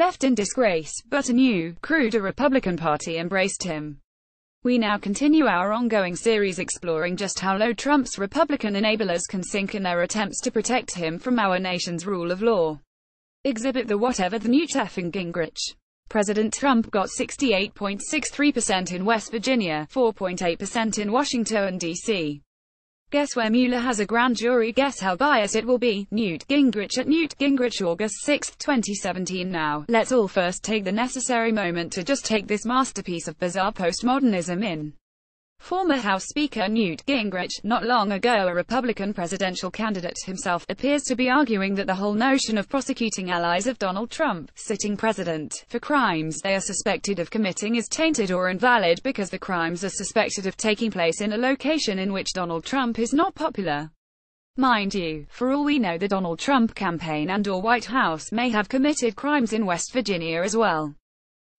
left in disgrace, but a new, cruder Republican Party embraced him. We now continue our ongoing series exploring just how low Trump's Republican enablers can sink in their attempts to protect him from our nation's rule of law. Exhibit the whatever the Newt effing Gingrich. President Trump got 68.63% in West Virginia, 4.8% in Washington, D.C. Guess where Mueller has a grand jury? Guess how biased it will be? Newt Gingrich at Newt Gingrich, August 6, 2017. Now, let's all first take the necessary moment to just take this masterpiece of bizarre postmodernism in. Former House Speaker Newt Gingrich, not long ago a Republican presidential candidate himself, appears to be arguing that the whole notion of prosecuting allies of Donald Trump, sitting president, for crimes they are suspected of committing is tainted or invalid because the crimes are suspected of taking place in a location in which Donald Trump is not popular. Mind you, for all we know the Donald Trump campaign and/or White House may have committed crimes in West Virginia as well.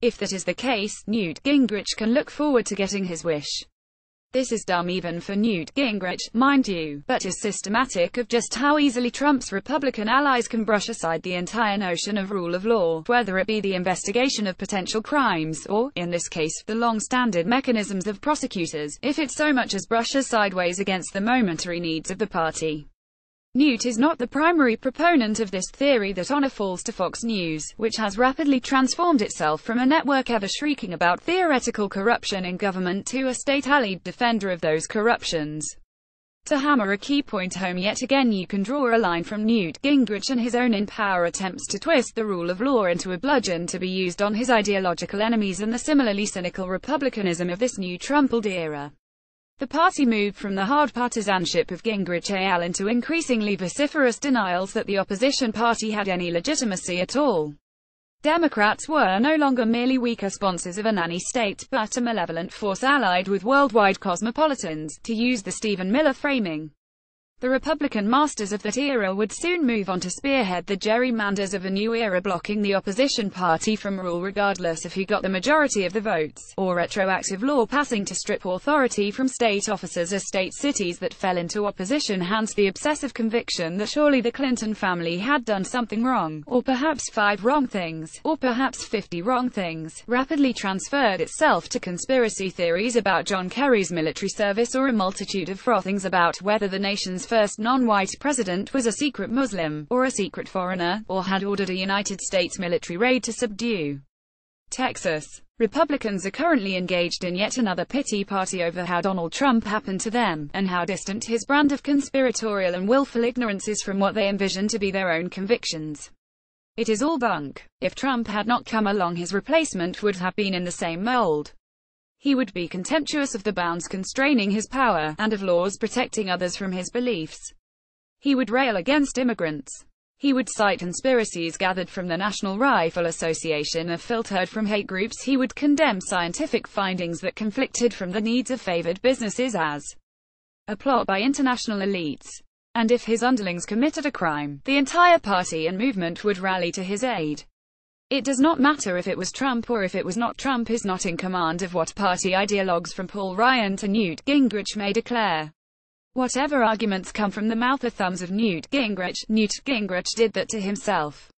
If that is the case, Newt Gingrich can look forward to getting his wish. This is dumb even for Newt Gingrich, mind you, but is systematic of just how easily Trump's Republican allies can brush aside the entire notion of rule of law, whether it be the investigation of potential crimes, or, in this case, the long-standing mechanisms of prosecutors, if it so much as brushes sideways against the momentary needs of the party. Newt is not the primary proponent of this theory that honor falls to Fox News, which has rapidly transformed itself from a network ever shrieking about theoretical corruption in government to a state-allied defender of those corruptions. To hammer a key point home yet again, you can draw a line from Newt Gingrich and his own in-power attempts to twist the rule of law into a bludgeon to be used on his ideological enemies and the similarly cynical republicanism of this new Trump-led era. The party moved from the hard partisanship of Gingrich al. into increasingly vociferous denials that the opposition party had any legitimacy at all. Democrats were no longer merely weaker sponsors of a nanny state, but a malevolent force allied with worldwide cosmopolitans, to use the Stephen Miller framing. The Republican masters of that era would soon move on to spearhead the gerrymanders of a new era, blocking the opposition party from rule regardless of who got the majority of the votes, or retroactive law passing to strip authority from state officers or state cities that fell into opposition. Hence the obsessive conviction that surely the Clinton family had done something wrong, or perhaps 5 wrong things, or perhaps 50 wrong things, rapidly transferred itself to conspiracy theories about John Kerry's military service or a multitude of frothings about whether the nation's first non-white president was a secret Muslim, or a secret foreigner, or had ordered a United States military raid to subdue Texas. Republicans are currently engaged in yet another pity party over how Donald Trump happened to them, and how distant his brand of conspiratorial and willful ignorance is from what they envision to be their own convictions. It is all bunk. If Trump had not come along, his replacement would have been in the same mold. He would be contemptuous of the bounds constraining his power, and of laws protecting others from his beliefs. He would rail against immigrants. He would cite conspiracies gathered from the National Rifle Association or filtered from hate groups. He would condemn scientific findings that conflicted from the needs of favored businesses as a plot by international elites. And if his underlings committed a crime, the entire party and movement would rally to his aid. It does not matter if it was Trump or if it was not. Trump is not in command of what party ideologues from Paul Ryan to Newt Gingrich may declare. Whatever arguments come from the mouth or thumbs of Newt Gingrich did that to himself.